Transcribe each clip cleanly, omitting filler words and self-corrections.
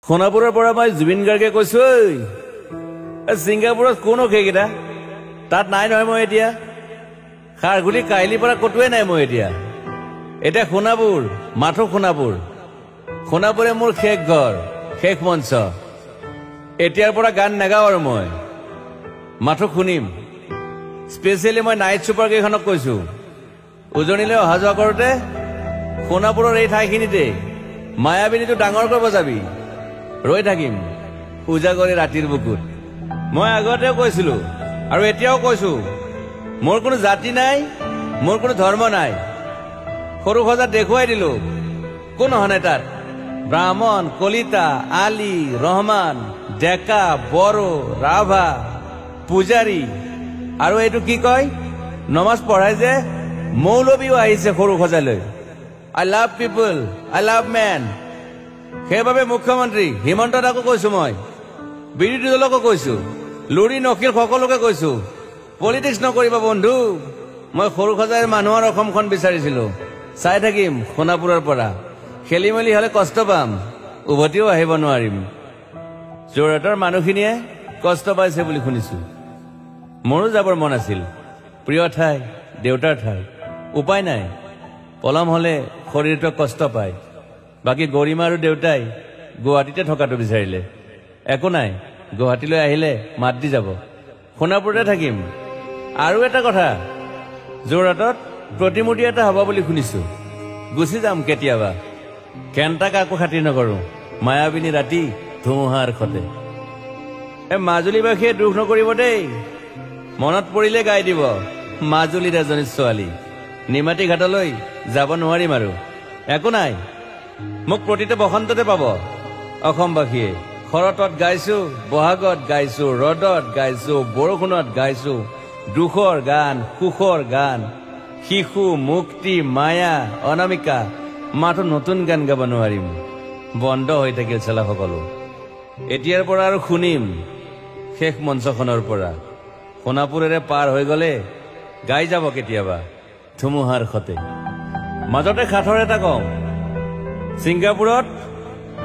সোণাপুৰৰ পৰা মই জুবিন গাৰ্গে কৈছো ছিংগাপুৰত কোন সেইকেইটা তাত নাই নহয় মই এতিয়া খাৰগুলি কাইলিৰ পৰা কতোৱে নাই মই এতিয়া সোণাপুৰ মাথো সোণাপুৰে মোৰ শেষ ঘৰ শেষ মঞ্চ এতিয়াৰ পৰা গান নাগাওঁ আৰু মই মাথো শুনিম স্পেচিয়েলি মই নাইট ছুপাৰ কেইখনক কৈছো উজনিলৈ অহা যোৱা কৰোঁতে সোণাপুৰৰ এই ঠাইখিনিতে মায়াবিনীটো ডাঙৰ কৰিব যাবি ৰৈ থাকিম উজাগৰে ৰাতিৰ বুকুত মই আগতেও কৈছিলো আৰু এতিয়াও কৈছো মোৰ কোনো জাতি নাই মোৰ কোনো ধৰ্ম নাই সৰু সজা দেখুৱাই দিলো কোন হনে তাত ব্ৰাহ্মণ কলিতা আলী ৰহমান ডেকা বড়ো ৰাভা পূজাৰী আৰু এইটো কি কয় নমাজ পঢ়াই যে মৌলবীও আহিছে সৰু সজালৈ I love people I love man সেইবাবে মুখ্যমন্ত্ৰী হিমন্ত দাকো কৈছো মই বিৰোধী দলকো কৈছো লুৰি নকিল সকলোকে কৈছো পলিটিক্স নকৰিবা বন্ধু মই সৰু সজাইৰ মানুহৰ অসমখন বিচাৰিছিলো চাই থাকিম সোণাপুৰৰ পৰা খেলি মেলি হলে কষ্ট পাম উভতিও আহিব নোৱাৰিম যোৰহাটৰ মানুহখিনিয়ে কষ্ট পাইছে বুলি শুনিছো মোৰো যাবৰ মন আছিল প্ৰিয় ঠাই দেউতাৰ ঠাই উপায় নাই পলম হলে শৰীৰটোৱে কষ্ট পায় বাকী গৰিমা আৰু দেউতাই গুৱাহাটীতে থকাটো বিচাৰিলে একো নাই গুৱাহাটীলৈ আহিলে মাত দি যাব সোণাপুৰতে থাকিম আৰু এটা কথা যোৰহাটত প্ৰতিমূৰ্তি এটা হ'ব বুলি শুনিছো গুচি যাম কেতিয়াবা কেণ্টা কাকো খাতিৰ নকৰো মায়াবিনী ৰাতি ধুমুহাৰ খতে মাজুলীবাসীয়ে দুখ নকৰিব দেই মনত পৰিলে গাই দিব মাজুলীৰ এজনী ছোৱালী নিমাতী ঘাটলৈ যাব নোৱাৰিম আৰু একো নাই মোক প্ৰতিটো বসন্ততে পাব অসমবাসীয়ে শৰতত গাইছো বহাগত গাইছো ৰদত গাইছো বৰষুণত গাইছো দুখৰ গান সুখৰ গান শিশু মুক্তি মায়া অনামিকা মাথো নতুন গান গাব নোৱাৰিম বন্ধ হৈ থাকিল চেলা সকলো এতিয়াৰ পৰা আৰু শুনিম শেষ মঞ্চখনৰ পৰা সোণাপুৰেৰে পাৰ হৈ গলে গাই যাব কেতিয়াবা ধুমুহাৰ খতে মাজতে খাথৰ এটা কওঁ ছিংগাপুৰত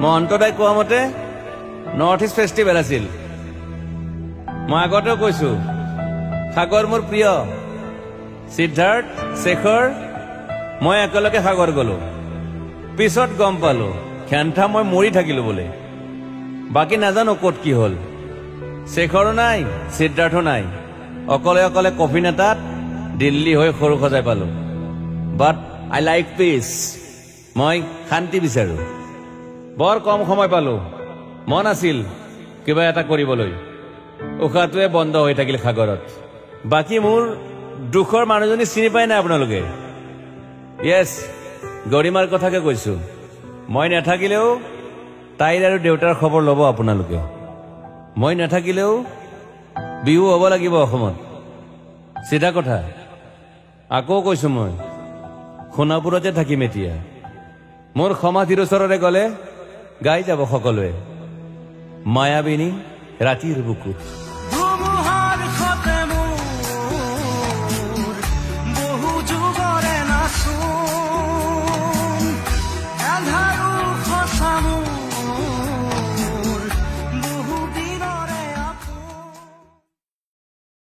মহন্তদাই কোৱা মতে নৰ্থ ইষ্ট ফেষ্টিভেল আছিল মই আগতেও কৈছো সাগৰ মোৰ প্ৰিয় সিদ্ধাৰ্থ শেখৰ মই একেলগে সাগৰ গলো পিছত গম পালো খেন্থা মই মৰি থাকিলো বোলে বাকী নাজানো ক'ত কি হল শেখৰো নাই সিদ্ধাৰ্থো নাই অকলে অকলে কফিন এটাত দিল্লী হৈ সৰু সজাই পালো বাট আই লাইক পিচ মই শান্তি বিচাৰো বৰ কম সময় পালো মন আছিল কিবা এটা কৰিবলৈ উশাহটোৱে বন্ধ হৈ থাকিল সাগৰত বাকী মোৰ দুখৰ মানুহজনী চিনি পাই নাই আপোনালোকে য়েছ গৰিমাৰ কথাকে কৈছো মই নাথাকিলেও তাইৰ আৰু দেউতাৰ খবৰ ল'ব আপোনালোকে মই নাথাকিলেও বিহু হ'ব লাগিব অসমত চিধা কথা আকৌ কৈছো মই সোণাপুৰতে থাকিম এতিয়া মোৰ সমাধিৰ ওচৰৰে গলে গাই যাব সকলোৱে মায়াবিনী ৰাতিৰ বুকুত